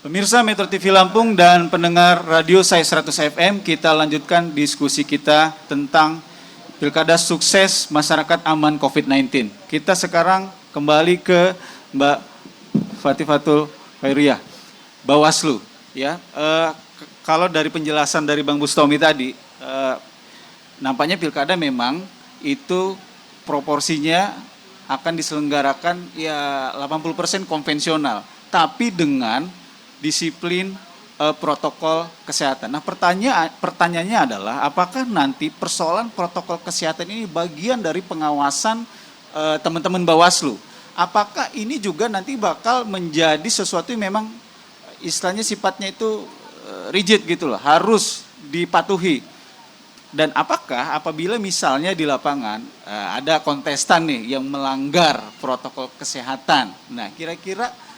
Pemirsa Metro TV Lampung dan pendengar radio Saya 100 FM, kita lanjutkan diskusi kita tentang Pilkada Sukses Masyarakat Aman COVID-19. Kita sekarang kembali ke Mbak Fatifatul Khairiyah, Bawaslu. Ya, kalau dari penjelasan dari Bang Bustomi tadi, nampaknya Pilkada memang itu proporsinya akan diselenggarakan ya 80% konvensional, tapi dengan disiplin protokol kesehatan. Nah, pertanyaannya adalah apakah nanti persoalan protokol kesehatan ini bagian dari pengawasan teman-teman Bawaslu? Apakah ini juga nanti bakal menjadi sesuatu yang memang istilahnya sifatnya itu rigid gitu loh, harus dipatuhi? Dan apakah apabila misalnya di lapangan ada kontestan nih yang melanggar protokol kesehatan, nah kira-kira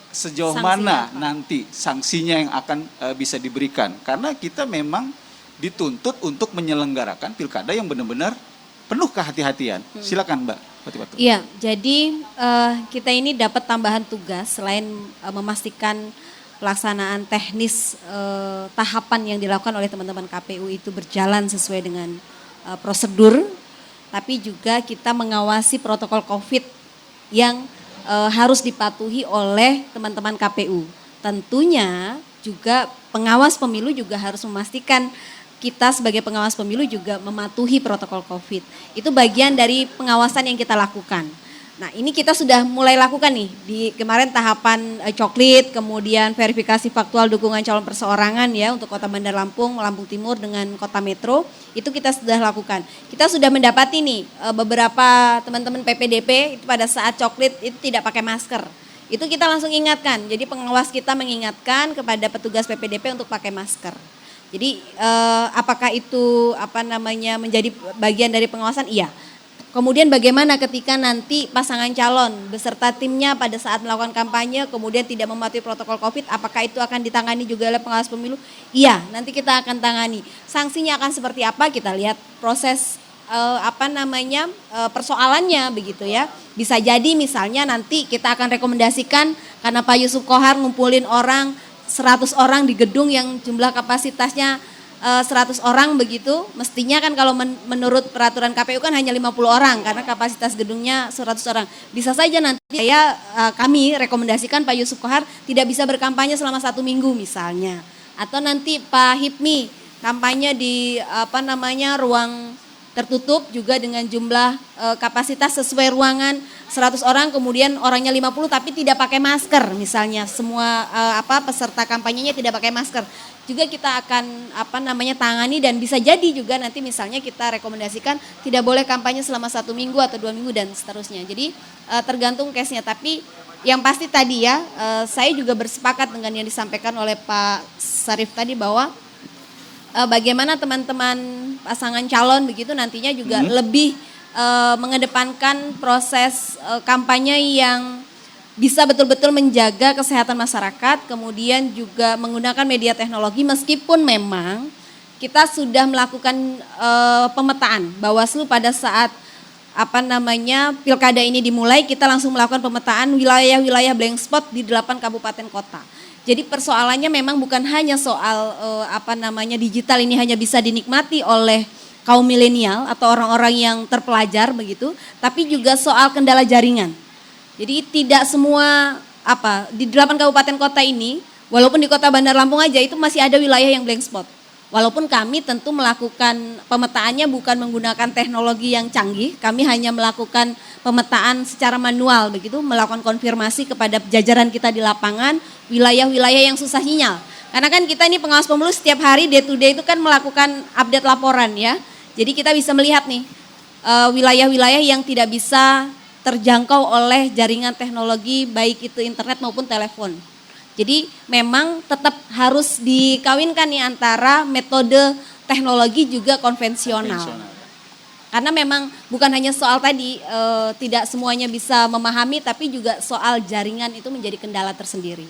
sejauh mana nanti sanksinya yang akan bisa diberikan? Karena kita memang dituntut untuk menyelenggarakan pilkada yang benar-benar penuh kehati-hatian. Silakan Mbak Fatifatul. Iya, jadi kita ini dapat tambahan tugas selain memastikan pelaksanaan teknis tahapan yang dilakukan oleh teman-teman KPU itu berjalan sesuai dengan prosedur, tapi juga kita mengawasi protokol COVID yang harus dipatuhi oleh teman-teman KPU. Tentunya juga pengawas pemilu juga harus memastikan kita sebagai pengawas pemilu juga mematuhi protokol COVID. Itu bagian dari pengawasan yang kita lakukan. Nah, ini kita sudah mulai lakukan nih di kemarin tahapan coklit, kemudian verifikasi faktual dukungan calon perseorangan ya untuk Kota Bandar Lampung, Lampung Timur dengan Kota Metro, itu kita sudah lakukan. Kita sudah mendapati nih beberapa teman-teman PPDP itu pada saat coklit itu tidak pakai masker. Itu kita langsung ingatkan. Jadi pengawas kita mengingatkan kepada petugas PPDP untuk pakai masker. Jadi apakah itu menjadi bagian dari pengawasan? Iya. Kemudian bagaimana ketika nanti pasangan calon beserta timnya pada saat melakukan kampanye kemudian tidak mematuhi protokol COVID, apakah itu akan ditangani juga oleh pengawas pemilu? Iya, nanti kita akan tangani. Sanksinya akan seperti apa? Kita lihat proses persoalannya begitu ya. Bisa jadi misalnya nanti kita akan rekomendasikan karena Pak Yusuf Kohar ngumpulin orang 100 orang di gedung yang jumlah kapasitasnya 100 orang begitu, mestinya kan kalau menurut peraturan KPU kan hanya 50 orang karena kapasitas gedungnya 100 orang. Bisa saja nanti kami rekomendasikan Pak Yusuf Kohar tidak bisa berkampanye selama 1 minggu misalnya. Atau nanti Pak Hipmi kampanye di ruang tertutup juga dengan jumlah kapasitas sesuai ruangan 100 orang kemudian orangnya 50 tapi tidak pakai masker misalnya, semua peserta kampanyenya tidak pakai masker. Juga kita akan tangani dan bisa jadi juga nanti misalnya kita rekomendasikan tidak boleh kampanye selama 1 minggu atau 2 minggu dan seterusnya. Jadi tergantung case-nya, tapi yang pasti tadi ya saya juga bersepakat dengan yang disampaikan oleh Pak Sarif tadi bahwa bagaimana teman-teman pasangan calon begitu nantinya juga lebih mengedepankan proses kampanye yang bisa betul-betul menjaga kesehatan masyarakat, kemudian juga menggunakan media teknologi meskipun memang kita sudah melakukan pemetaan. Bawaslu pada saat pilkada ini dimulai kita langsung melakukan pemetaan wilayah-wilayah blank spot di 8 kabupaten kota. Jadi persoalannya memang bukan hanya soal digital ini hanya bisa dinikmati oleh kaum milenial atau orang-orang yang terpelajar begitu, tapi juga soal kendala jaringan. Jadi tidak semua di 8 kabupaten kota ini, walaupun di Kota Bandar Lampung aja itu masih ada wilayah yang blank spot. Walaupun kami tentu melakukan pemetaannya bukan menggunakan teknologi yang canggih, kami hanya melakukan pemetaan secara manual begitu, melakukan konfirmasi kepada jajaran kita di lapangan, wilayah-wilayah yang susah sinyal. Karena kan kita ini pengawas pemilu setiap hari day to day itu kan melakukan update laporan ya. Jadi kita bisa melihat nih wilayah-wilayah yang tidak bisa terjangkau oleh jaringan teknologi baik itu internet maupun telepon. Jadi memang tetap harus dikawinkan nih antara metode teknologi juga konvensional. Karena memang bukan hanya soal tadi tidak semuanya bisa memahami tapi juga soal jaringan itu menjadi kendala tersendiri.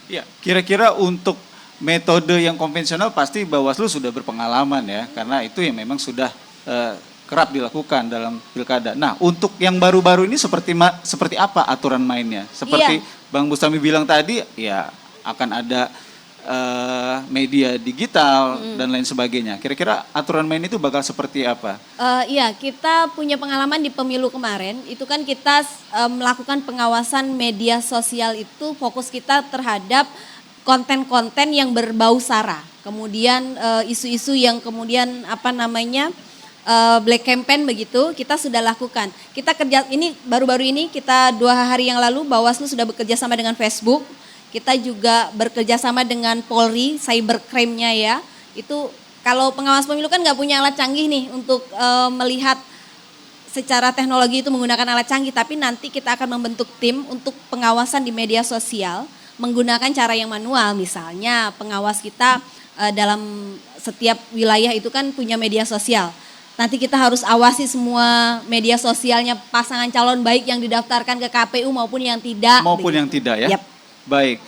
Ya, kira-kira untuk metode yang konvensional pasti Bawaslu sudah berpengalaman ya, karena itu yang memang sudah kerap dilakukan dalam pilkada. Nah, untuk yang baru-baru ini seperti apa aturan mainnya? Seperti Bang Bustomi bilang tadi, ya akan ada media digital dan lain sebagainya. Kira-kira aturan main itu bakal seperti apa? Iya, kita punya pengalaman di pemilu kemarin, itu kan kita melakukan pengawasan media sosial itu fokus kita terhadap konten-konten yang berbau sara. Kemudian isu-isu yang kemudian black campaign begitu, kita sudah lakukan. Kita kerja, ini baru-baru ini kita 2 hari yang lalu Bawaslu sudah bekerja sama dengan Facebook. Kita juga bekerja sama dengan Polri, cybercrime-nya ya. Itu kalau pengawas pemilu kan nggak punya alat canggih nih untuk melihat secara teknologi itu menggunakan alat canggih. Tapi nanti kita akan membentuk tim untuk pengawasan di media sosial menggunakan cara yang manual. Misalnya pengawas kita dalam setiap wilayah itu kan punya media sosial. Nanti kita harus awasi semua media sosialnya pasangan calon baik yang didaftarkan ke KPU maupun yang tidak. Maupun yang tidak ya? Yap. Baik,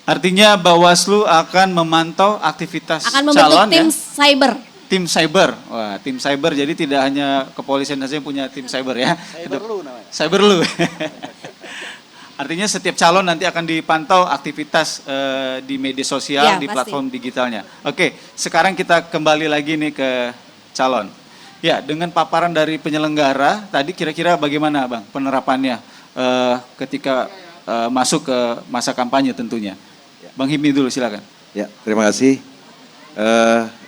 artinya Bawaslu akan memantau aktivitas Akan membentuk calon tim ya? cyber. Tim cyber, wah tim cyber jadi tidak hanya kepolisian saja yang punya tim cyber ya. Cyberlu namanya. Cyberlu. Artinya setiap calon nanti akan dipantau aktivitas di media sosial, Ya, di pasti. platform digitalnya. Oke, sekarang kita kembali lagi nih ke calon. Ya, dengan paparan dari penyelenggara, tadi kira-kira bagaimana Bang penerapannya ketika masuk ke masa kampanye tentunya. Bang Hipmi dulu silakan. Ya, terima kasih.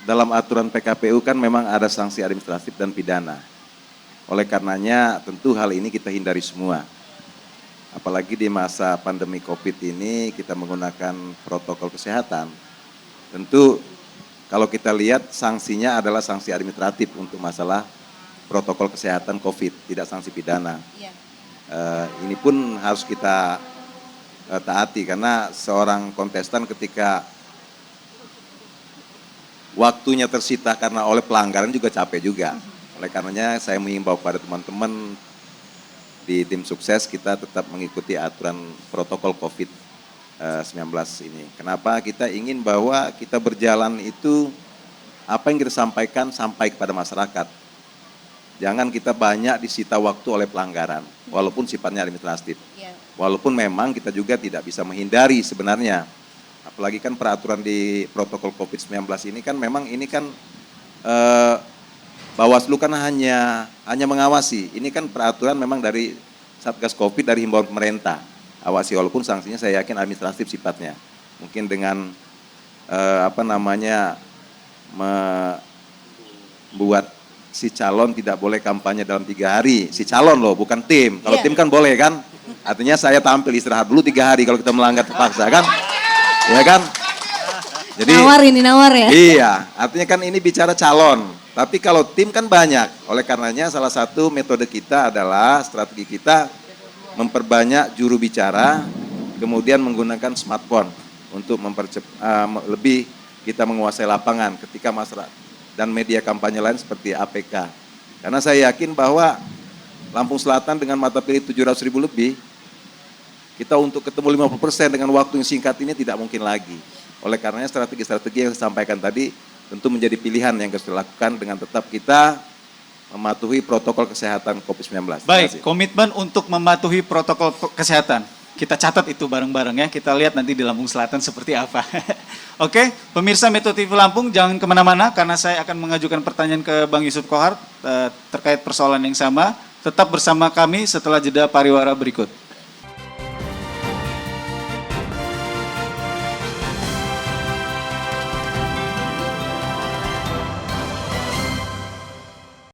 Dalam aturan PKPU kan memang ada sanksi administratif dan pidana. Oleh karenanya tentu hal ini kita hindari semua. Apalagi di masa pandemi COVID ini kita menggunakan protokol kesehatan. Tentu kalau kita lihat sanksinya adalah sanksi administratif untuk masalah protokol kesehatan COVID, tidak sanksi pidana. Iya. Ini pun harus kita taati karena seorang kontestan ketika waktunya tersita karena oleh pelanggaran juga capek juga. Oleh karenanya saya mengimbau kepada teman-teman di tim sukses kita tetap mengikuti aturan protokol COVID-19 ini. Kenapa? Kita ingin bahwa kita berjalan itu apa yang kita sampaikan sampai kepada masyarakat. Jangan kita banyak disita waktu oleh pelanggaran, walaupun sifatnya administratif. Iya. Walaupun memang kita juga tidak bisa menghindari sebenarnya. Apalagi kan peraturan di protokol COVID-19 ini kan memang ini kan Bawaslu kan hanya mengawasi. Ini kan peraturan memang dari Satgas Covid dari himbauan pemerintah. Awasi walaupun sanksinya saya yakin administratif sifatnya. Mungkin dengan membuat si calon tidak boleh kampanye dalam 3 hari. Si calon loh, bukan tim. Kalau Iya. tim kan boleh kan? Artinya saya tampil istirahat dulu 3 hari kalau kita melanggar terpaksa kan? Ya kan? Jadi Nawar ya. iya, artinya kan ini bicara calon. Tapi kalau tim kan banyak. Oleh karenanya salah satu metode kita adalah strategi kita memperbanyak juru bicara, kemudian menggunakan smartphone untuk lebih kita menguasai lapangan ketika masyarakat dan media kampanye lain seperti APK. Karena saya yakin bahwa Lampung Selatan dengan mata pilih 700.000 lebih, kita untuk ketemu 50% dengan waktu yang singkat ini tidak mungkin lagi. Oleh karenanya strategi-strategi yang saya sampaikan tadi tentu menjadi pilihan yang harus dilakukan dengan tetap kita mematuhi protokol kesehatan COVID-19. Baik, komitmen untuk mematuhi protokol kesehatan. Kita catat itu bareng-bareng ya, kita lihat nanti di Lampung Selatan seperti apa. Oke, pemirsa Metro TV Lampung jangan kemana-mana karena saya akan mengajukan pertanyaan ke Bang Yusuf Kohar terkait persoalan yang sama. Tetap bersama kami setelah jeda pariwara berikut.